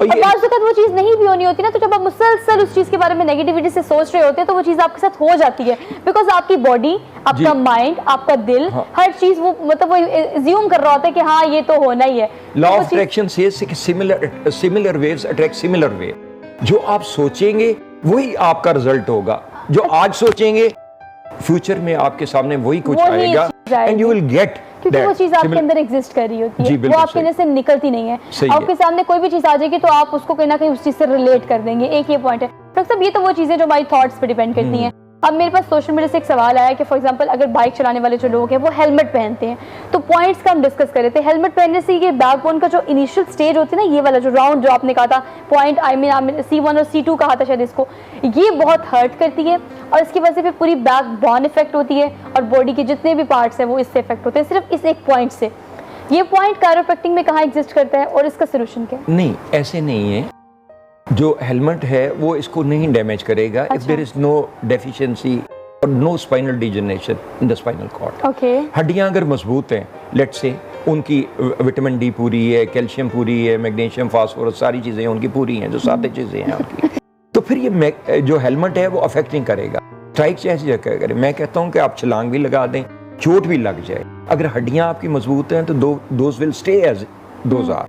और बाज़ वक़्त वो चीज नहीं भी होनी होती ना, तो जब आप मुसलसल उस चीज के बारे में नेगेटिविटी से सोच रहे होते हैं तो वो चीज आपके साथ हो जाती है। बिकॉज आपकी बॉडी, आपका माइंड, आपका दिल, हर चीज वो मतलब वो अज्यूम कर रहा होता है कि हाँ ये तो होना ही है। लॉ ऑफ अट्रैक्शन सेज कि similar waves attract similar wave. जो आप सोचेंगे वही आपका रिजल्ट होगा। जो आज सोचेंगे, फ्यूचर में आपके सामने वही कुछ आएगा, एंड यू विल गेट, क्योंकि वो चीज आपके अंदर एग्जिस्ट कर रही होती है, वो आपके अंदर से निकलती नहीं है। आपके सामने कोई भी चीज आ जाएगी तो आप उसको कहीं ना कहीं उस चीज से रिलेट कर देंगे। एक ये पॉइंट है डॉक्टर साहब। ये तो वो चीजें जो हमारी थॉट्स पे डिपेंड करती हैं। अब मेरे पास सोशल मीडिया से एक सवाल आया कि फॉर एग्जांपल अगर बाइक चलाने वाले जो लोग हैं वो हेलमेट पहनते हैं, तो पॉइंट्स का हम डिस्कस कर रहे थे। हेलमेट पहनने से ये बैकबोन का जो इनिशियल स्टेज होती है ना, ये वाला जो राउंड जो आपने कहा था पॉइंट, आई मीन C1 और C2 कहा था शायद इसको, ये बहुत हर्ट करती है और इसकी वजह से फिर पूरी बैकबोन इफेक्ट होती है और बॉडी के जितने भी पार्ट्स हैं वो इससे इफेक्ट होते हैं, सिर्फ इस एक पॉइंट से। ये पॉइंट कायरोप्रैक्टिक में कहाँ एग्जिस्ट करता है और इसका सोल्यूशन क्या है? नहीं, ऐसे नहीं है। जो हेलमेट है वो इसको नहीं डैमेज करेगा। If there is no deficiency और no spinal degeneration in the spinal cord. Okay. हड्डियां अगर मजबूत हैं, लेट्स से उनकी विटामिन डी पूरी है, कैल्शियम पूरी है, मैग्नीशियम, फास्फोरस, सारी चीज़ें उनकी पूरी हैं, जो 7 चीज़ें हैं उनकी, तो फिर ये जो हेलमेट है वो अफेक्ट नहीं करेगा। स्ट्राइक जैसी जगह करे, मैं कहता हूँ कि आप छलांग भी लगा दें, चोट भी लग जाए, अगर हड्डियां आपकी मजबूत हैं तो those will stay as those are.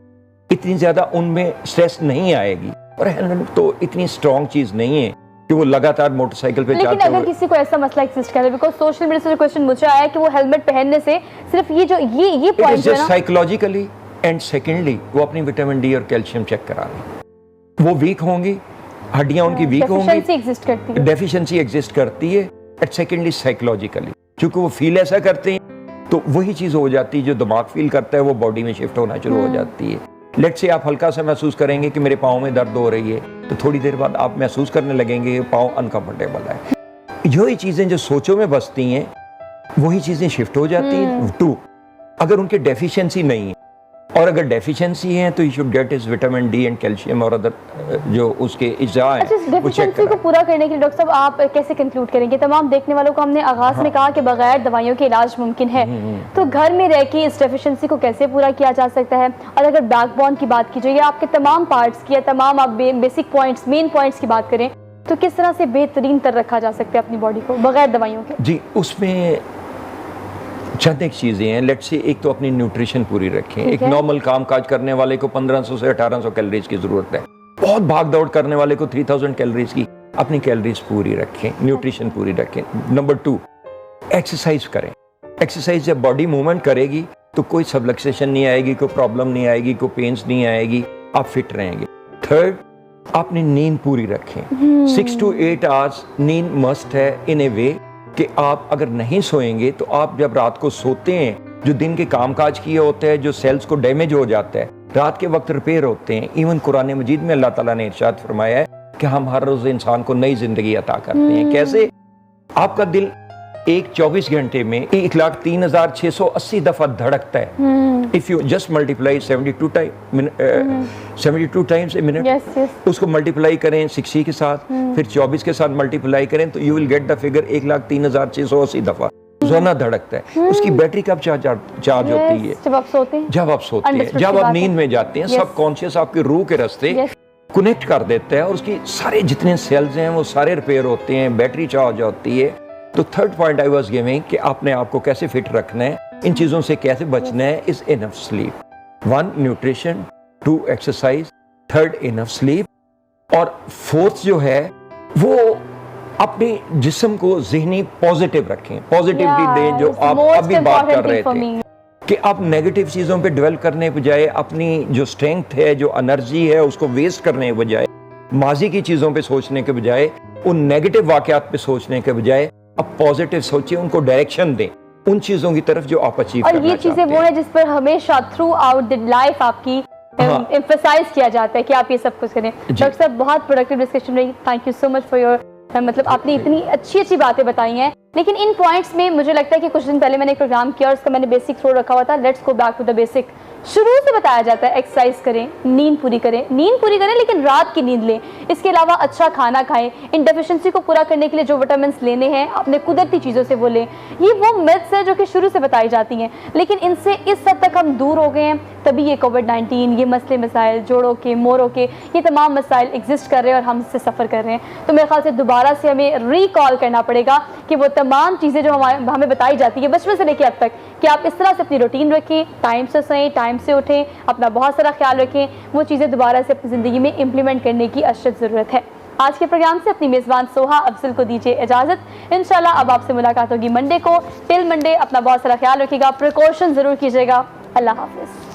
इतनी ज़्यादा उनमें स्ट्रेस नहीं आएगी। और हेलमेट तो इतनी स्ट्रॉन्ग चीज़ नहीं है कि वो लगातार मोटरसाइकिल पे लेकिन चलते अगर किसी को ऐसा मसला एग्जिस्ट करे, बिकॉज सोशल मीडिया से जो क्वेश्चन मुझे आया कि वो हेलमेट पहनने से सिर्फ ये पॉइंट है ना, साइकोलॉजिकली एंड सेकेंडली वो अपनी विटामिन डी और कैल्शियम चेक करा लें। वो वीक होंगी, हड्डियां उनकी वीक होंगी, डेफिशिएंसी एग्जिस्ट करती है। एंड सेकेंडली साइकोलॉजिकली, क्योंकि वो फील ऐसा करते हैं तो वही चीज़ हो जाती है जो दिमाग फील करता है, वो बॉडी में शिफ्ट होना शुरू हो जाती है। लेट्स से आप हल्का सा महसूस करेंगे कि मेरे पाँव में दर्द हो रही है, तो थोड़ी देर बाद आप महसूस करने लगेंगे कि पाँव अनकंफर्टेबल है। यही चीज़ें जो सोचों में बसती हैं वही चीज़ें शिफ्ट हो जाती हैं। 2, अगर उनके डेफिशिएंसी नहीं है, और अगर डेफिशिएंसी है तो you should get is vitamin D and calcium और अदर जो उसके इज्जा है। अच्छा, डेफिशिएंसी को पूरा करने के लिए डॉक्टर साहब आप कैसे कंक्लूड करेंगे? तमाम देखने वालों को हमने आगाज में कहा कि बगैर दवाइयों के इलाज मुमकिन है, तो घर में रह के इस डेफिशिएंसी को कैसे पूरा किया जा सकता है? और अगर बैकबोन की बात की जाए या आपके तमाम पार्ट्स की या तमाम आप बेसिक पॉइंट्स, मेन पॉइंट्स की बात करें, तो किस तरह से बेहतरीन तर रखा जा सकता है अपनी बॉडी को बगैर दवाइयों के? जी, उसमें चंद एक चीज़ें हैं। लेट्स से एक तो अपनी न्यूट्रिशन पूरी रखें। एक नॉर्मल काम काज करने वाले को 1500 से 1800 कैलोरीज की ज़रूरत है। बहुत भाग दौड़ करने वाले को 3000 कैलोरीज की। अपनी कैलोरीज पूरी रखें, न्यूट्रिशन पूरी रखें। नंबर 2, एक्सरसाइज करें। एक्सरसाइज जब बॉडी मूवमेंट करेगी तो कोई सबलक्सेशन नहीं आएगी, कोई प्रॉब्लम नहीं आएगी, कोई पेन्स नहीं आएगी, आप फिट रहेंगे। 3, आपने नींद पूरी रखें। 6 to 8 आवर्स नींद मस्ट है, इन ए वे कि आप अगर नहीं सोएंगे तो आप जब रात को सोते हैं, जो दिन के कामकाज किए होते हैं, जो सेल्स को डैमेज हो जाता है, रात के वक्त रिपेयर होते हैं। इवन कुरान मजीद में अल्लाह ताला ने इरशाद फरमाया है कि हम हर रोज इंसान को नई जिंदगी अता करते हैं। कैसे? आपका दिल एक 24 घंटे में 1,03,680 दफा धड़कता है। If you just multiply 72 times a minute, उसको मल्टीप्लाई करें 60 के साथ, फिर 24 के साथ मल्टीप्लाई करें तो you will get the figure 1,03,680 दफा रोजाना धड़कता है। उसकी बैटरी कब चार्ज होती है? जब आप सोते हैं, जब आप नींद में जाते हैं। सब कॉन्शियस आपके रूह के रास्ते कनेक्ट कर देता है और उसकी सारे जितने सेल्स हैं वो सारे रिपेयर होते हैं, बैटरी चार्ज होती है। तो 3rd point I was giving कि आपने आपको कैसे फिट रखना है, इन चीज़ों से कैसे बचना है, is enough sleep. 1, nutrition, 2, exercise, 3rd, enough sleep, और 4th जो है वो अपने जिस्म को ज़हनी पॉजिटिव रखें, पॉजिटिविटी दें, जो आप अभी बात कर रहे थे कि आप नेगेटिव चीज़ों पे डेवलप करने के बजाय अपनी जो स्ट्रेंथ है, जो एनर्जी है, उसको वेस्ट करने के बजाय, माजी की चीज़ों पे सोचने के बजाय, उन नेगेटिव वाक़यात पे सोचने के बजाय आप पॉजिटिव सोचिए, उनको डायरेक्शन दें उन चीज़ों की तरफ जो आप अचीव करना चाहते हैं। और ये चीज़ें वो है जिस पर हमेशा थ्रू आउट द लाइफ आपकी एम्फसाइज किया जाता है कि आप ये सब कुछ करें। डॉक्टर साहब, बहुत प्रोडक्टिव डिस्कशन रही। Thank you so much for your मतलब आपने इतनी अच्छी बातें बताई हैं। लेकिन इन पॉइंट्स में मुझे लगता है कि कुछ दिन पहले मैंने एक प्रोग्राम किया और उसका मैंने बेसिक थ्रो रखा हुआ था, let's go back to the basic. शुरू से बताया जाता है एक्सरसाइज करें, नींद पूरी करें, लेकिन रात की नींद लें। इसके अलावा अच्छा खाना खाएं। इन डेफिशिएंसी को पूरा करने के लिए जो विटामिन लेने हैं अपने कुदरती चीज़ों से वो लें। ये वो मिथ्स है जो कि शुरू से बताई जाती हैं, लेकिन इनसे इस हद तक हम दूर हो गए हैं, तभी ये कोविड-19, ये मसले मसाइल, जोड़ों के, मोरों के, ये तमाम मसाइल एग्जिस्ट कर रहे हैं और हम इससे सफ़र कर रहे हैं। तो मेरे ख्याल से दोबारा से हमें रिकॉल करना पड़ेगा कि वो तमाम चीज़ें जो हमें बताई जाती है बचपन से लेकर अब तक, कि आप इस तरह से अपनी रूटीन रखें, टाइम से सोएं, टाइम से उठें, अपना बहुत सारा ख्याल रखें, वो चीज़ें दोबारा से अपनी ज़िंदगी में इम्प्लीमेंट करने की अशद ज़रूरत है। आज के प्रोग्राम से अपनी मेज़बान सोहा अफजल को दीजिए इजाज़त। इंशाल्लाह अब आपसे मुलाकात होगी मंडे को। टिल मंडे अपना बहुत सारा ख्याल रखिएगा, प्रिकॉशन ज़रूर कीजिएगा। अल्लाह हाफ़िज़।